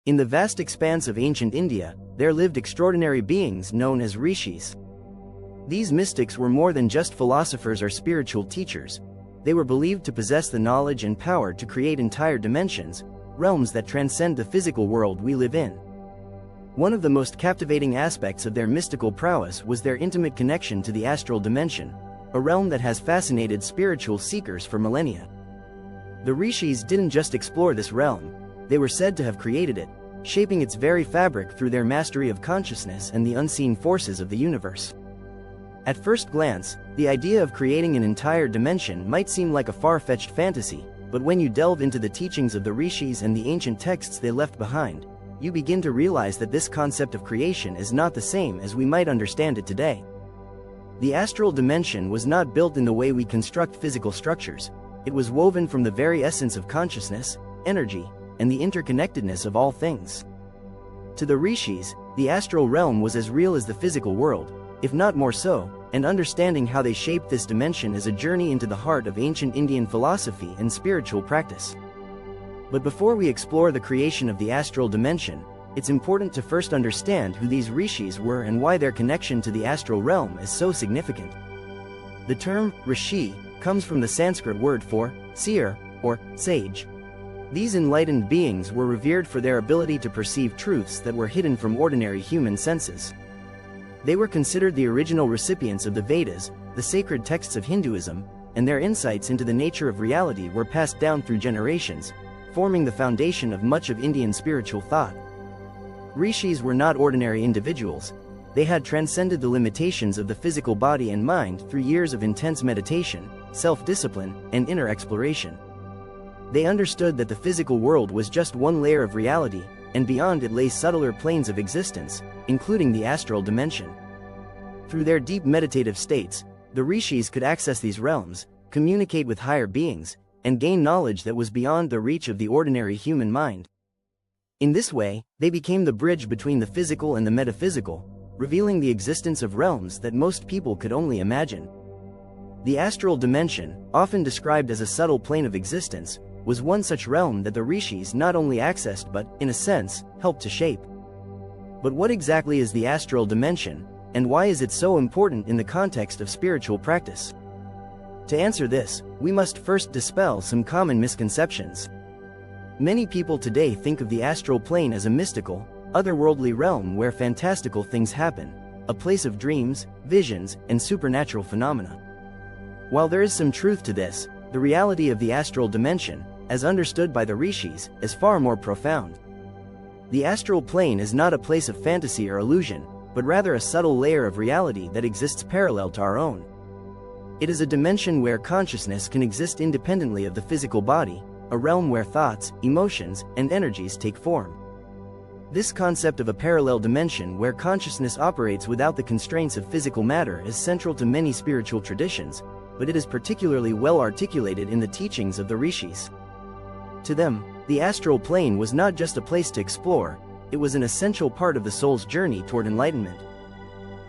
In the vast expanse of ancient India, there lived extraordinary beings known as Rishis. These mystics were more than just philosophers or spiritual teachers. They were believed to possess the knowledge and power to create entire dimensions, realms that transcend the physical world we live in. One of the most captivating aspects of their mystical prowess was their intimate connection to the astral dimension, a realm that has fascinated spiritual seekers for millennia. The Rishis didn't just explore this realm, they were said to have created it, shaping its very fabric through their mastery of consciousness and the unseen forces of the universe. At first glance, the idea of creating an entire dimension might seem like a far-fetched fantasy, but when you delve into the teachings of the Rishis and the ancient texts they left behind, you begin to realize that this concept of creation is not the same as we might understand it today. The astral dimension was not built in the way we construct physical structures. It was woven from the very essence of consciousness, energy, and the interconnectedness of all things. To the Rishis, the astral realm was as real as the physical world, if not more so, and understanding how they shaped this dimension is a journey into the heart of ancient Indian philosophy and spiritual practice. But before we explore the creation of the astral dimension, it's important to first understand who these Rishis were and why their connection to the astral realm is so significant. The term Rishi comes from the Sanskrit word for seer or sage. These enlightened beings were revered for their ability to perceive truths that were hidden from ordinary human senses. They were considered the original recipients of the Vedas, the sacred texts of Hinduism, and their insights into the nature of reality were passed down through generations, forming the foundation of much of Indian spiritual thought. Rishis were not ordinary individuals. They had transcended the limitations of the physical body and mind through years of intense meditation, self-discipline, and inner exploration. They understood that the physical world was just one layer of reality, and beyond it lay subtler planes of existence, including the astral dimension. Through their deep meditative states, the Rishis could access these realms, communicate with higher beings, and gain knowledge that was beyond the reach of the ordinary human mind. In this way, they became the bridge between the physical and the metaphysical, revealing the existence of realms that most people could only imagine. The astral dimension, often described as a subtle plane of existence, was one such realm that the Rishis not only accessed but, in a sense, helped to shape. But what exactly is the astral dimension, and why is it so important in the context of spiritual practice? To answer this, we must first dispel some common misconceptions. Many people today think of the astral plane as a mystical, otherworldly realm where fantastical things happen, a place of dreams, visions, and supernatural phenomena. While there is some truth to this, the reality of the astral dimension, as understood by the Rishis, is far more profound. The astral plane is not a place of fantasy or illusion, but rather a subtle layer of reality that exists parallel to our own. It is a dimension where consciousness can exist independently of the physical body, a realm where thoughts, emotions, and energies take form. This concept of a parallel dimension where consciousness operates without the constraints of physical matter is central to many spiritual traditions, but it is particularly well articulated in the teachings of the Rishis. To them, the astral plane was not just a place to explore, it was an essential part of the soul's journey toward enlightenment.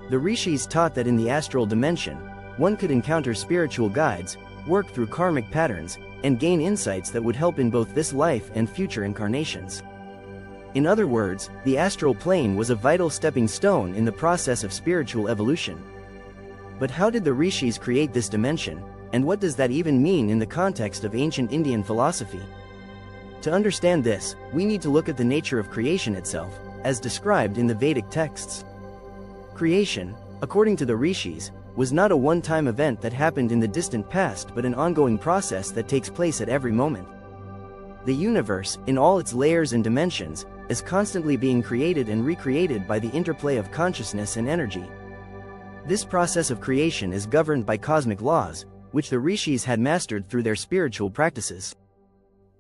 The Rishis taught that in the astral dimension, one could encounter spiritual guides, work through karmic patterns, and gain insights that would help in both this life and future incarnations. In other words, the astral plane was a vital stepping stone in the process of spiritual evolution. But how did the Rishis create this dimension, and what does that even mean in the context of ancient Indian philosophy? To understand this, we need to look at the nature of creation itself, as described in the Vedic texts. Creation, according to the Rishis, was not a one-time event that happened in the distant past but an ongoing process that takes place at every moment. The universe, in all its layers and dimensions, is constantly being created and recreated by the interplay of consciousness and energy. This process of creation is governed by cosmic laws, which the Rishis had mastered through their spiritual practices.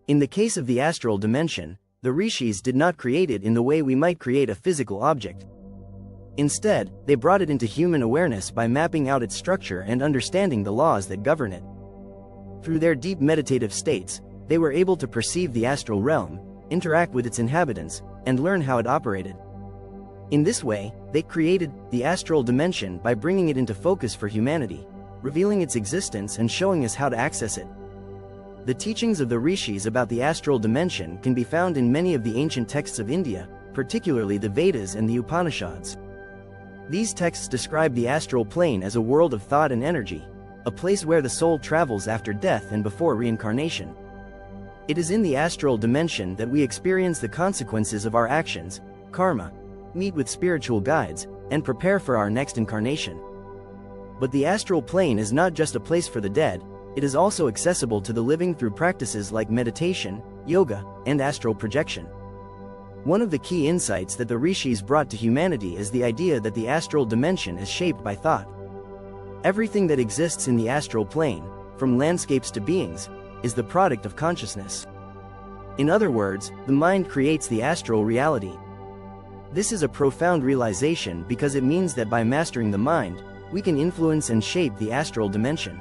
In the case of the astral dimension, the Rishis did not create it in the way we might create a physical object. Instead, they brought it into human awareness by mapping out its structure and understanding the laws that govern it. Through their deep meditative states, they were able to perceive the astral realm, interact with its inhabitants, and learn how it operated. In this way, they created the astral dimension by bringing it into focus for humanity, revealing its existence and showing us how to access it. The teachings of the Rishis about the astral dimension can be found in many of the ancient texts of India, particularly the Vedas and the Upanishads. These texts describe the astral plane as a world of thought and energy, a place where the soul travels after death and before reincarnation. It is in the astral dimension that we experience the consequences of our actions, karma, meet with spiritual guides, and prepare for our next incarnation. But the astral plane is not just a place for the dead, it is also accessible to the living through practices like meditation, yoga, and astral projection. One of the key insights that the Rishis brought to humanity is the idea that the astral dimension is shaped by thought. Everything that exists in the astral plane, from landscapes to beings, is the product of consciousness. In other words, the mind creates the astral reality. This is a profound realization because it means that by mastering the mind, we can influence and shape the astral dimension.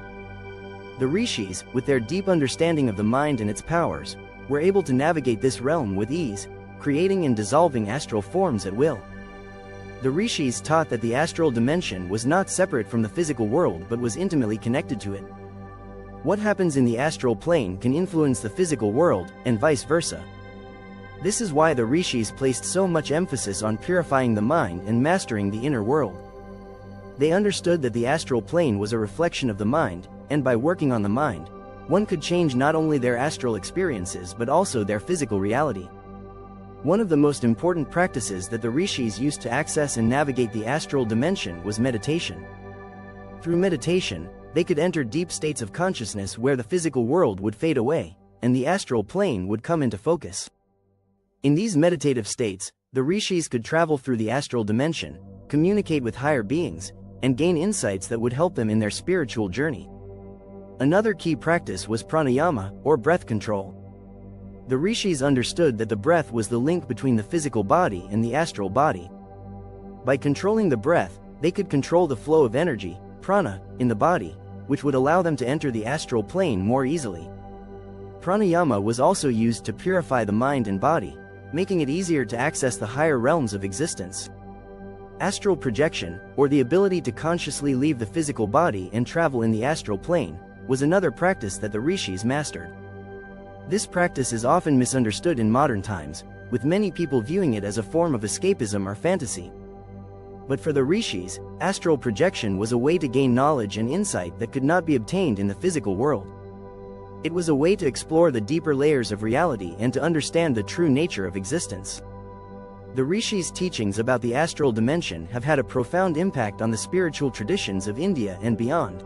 The Rishis, with their deep understanding of the mind and its powers, were able to navigate this realm with ease, creating and dissolving astral forms at will. The Rishis taught that the astral dimension was not separate from the physical world but was intimately connected to it. What happens in the astral plane can influence the physical world, and vice versa. This is why the Rishis placed so much emphasis on purifying the mind and mastering the inner world. They understood that the astral plane was a reflection of the mind, and by working on the mind, one could change not only their astral experiences but also their physical reality. One of the most important practices that the Rishis used to access and navigate the astral dimension was meditation. Through meditation, they could enter deep states of consciousness where the physical world would fade away, and the astral plane would come into focus. In these meditative states, the Rishis could travel through the astral dimension, communicate with higher beings, and gain insights that would help them in their spiritual journey. Another key practice was pranayama, or breath control. The Rishis understood that the breath was the link between the physical body and the astral body. By controlling the breath, they could control the flow of energy, prana, in the body, which would allow them to enter the astral plane more easily. Pranayama was also used to purify the mind and body, making it easier to access the higher realms of existence. Astral projection, or the ability to consciously leave the physical body and travel in the astral plane, was another practice that the Rishis mastered. This practice is often misunderstood in modern times, with many people viewing it as a form of escapism or fantasy. But for the Rishis, astral projection was a way to gain knowledge and insight that could not be obtained in the physical world. It was a way to explore the deeper layers of reality and to understand the true nature of existence. The Rishis' teachings about the astral dimension have had a profound impact on the spiritual traditions of India and beyond.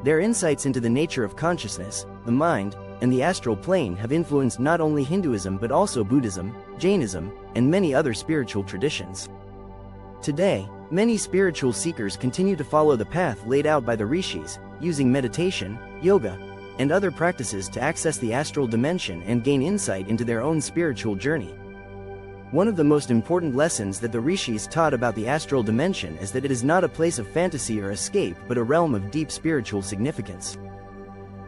Their insights into the nature of consciousness, the mind, and the astral plane have influenced not only Hinduism but also Buddhism, Jainism, and many other spiritual traditions. Today, many spiritual seekers continue to follow the path laid out by the Rishis, using meditation, yoga, and other practices to access the astral dimension and gain insight into their own spiritual journey. One of the most important lessons that the Rishis taught about the astral dimension is that it is not a place of fantasy or escape but a realm of deep spiritual significance.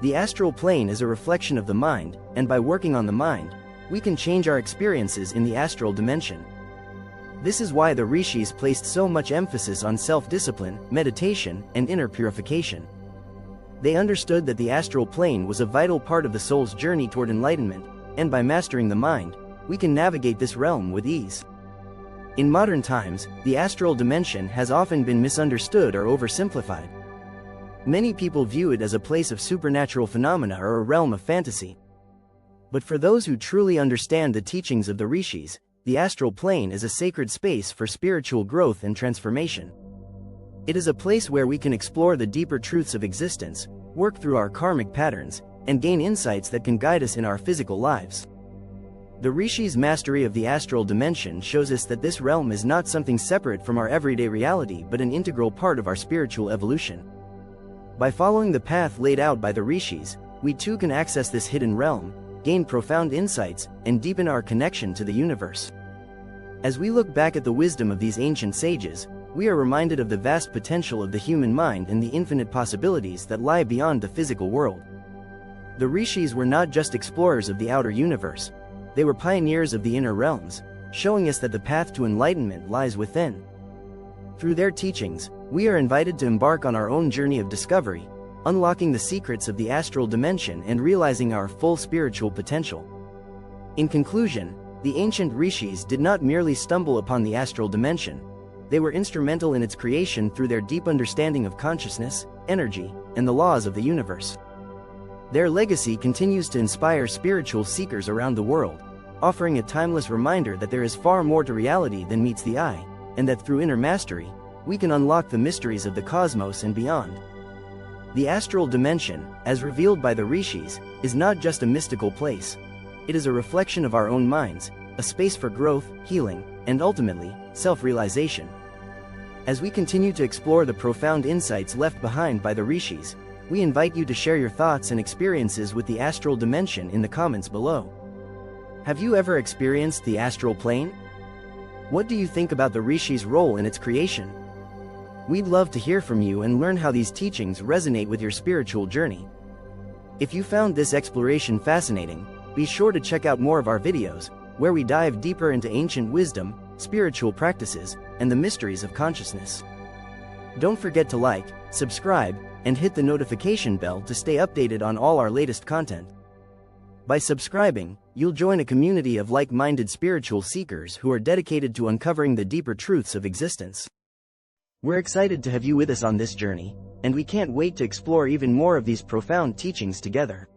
The astral plane is a reflection of the mind, and by working on the mind, we can change our experiences in the astral dimension. This is why the Rishis placed so much emphasis on self-discipline, meditation, and inner purification. They understood that the astral plane was a vital part of the soul's journey toward enlightenment, and by mastering the mind, we can navigate this realm with ease. In modern times, the astral dimension has often been misunderstood or oversimplified. Many people view it as a place of supernatural phenomena or a realm of fantasy. But for those who truly understand the teachings of the Rishis, the astral plane is a sacred space for spiritual growth and transformation. It is a place where we can explore the deeper truths of existence, work through our karmic patterns, and gain insights that can guide us in our physical lives. The Rishis' mastery of the astral dimension shows us that this realm is not something separate from our everyday reality but an integral part of our spiritual evolution. By following the path laid out by the Rishis, we too can access this hidden realm, gain profound insights, and deepen our connection to the universe. As we look back at the wisdom of these ancient sages, we are reminded of the vast potential of the human mind and the infinite possibilities that lie beyond the physical world. The Rishis were not just explorers of the outer universe. They were pioneers of the inner realms, showing us that the path to enlightenment lies within. Through their teachings, we are invited to embark on our own journey of discovery, unlocking the secrets of the astral dimension and realizing our full spiritual potential. In conclusion, the ancient Rishis did not merely stumble upon the astral dimension. They were instrumental in its creation through their deep understanding of consciousness, energy, and the laws of the universe. Their legacy continues to inspire spiritual seekers around the world, offering a timeless reminder that there is far more to reality than meets the eye, and that through inner mastery, we can unlock the mysteries of the cosmos and beyond. The astral dimension, as revealed by the Rishis, is not just a mystical place. It is a reflection of our own minds, a space for growth, healing, and ultimately, self-realization. As we continue to explore the profound insights left behind by the Rishis, we invite you to share your thoughts and experiences with the astral dimension in the comments below. Have you ever experienced the astral plane? What do you think about the Rishis' role in its creation? We'd love to hear from you and learn how these teachings resonate with your spiritual journey. If you found this exploration fascinating, be sure to check out more of our videos, where we dive deeper into ancient wisdom, spiritual practices, and the mysteries of consciousness. Don't forget to like, subscribe, and hit the notification bell to stay updated on all our latest content. By subscribing, you'll join a community of like-minded spiritual seekers who are dedicated to uncovering the deeper truths of existence. We're excited to have you with us on this journey, and we can't wait to explore even more of these profound teachings together.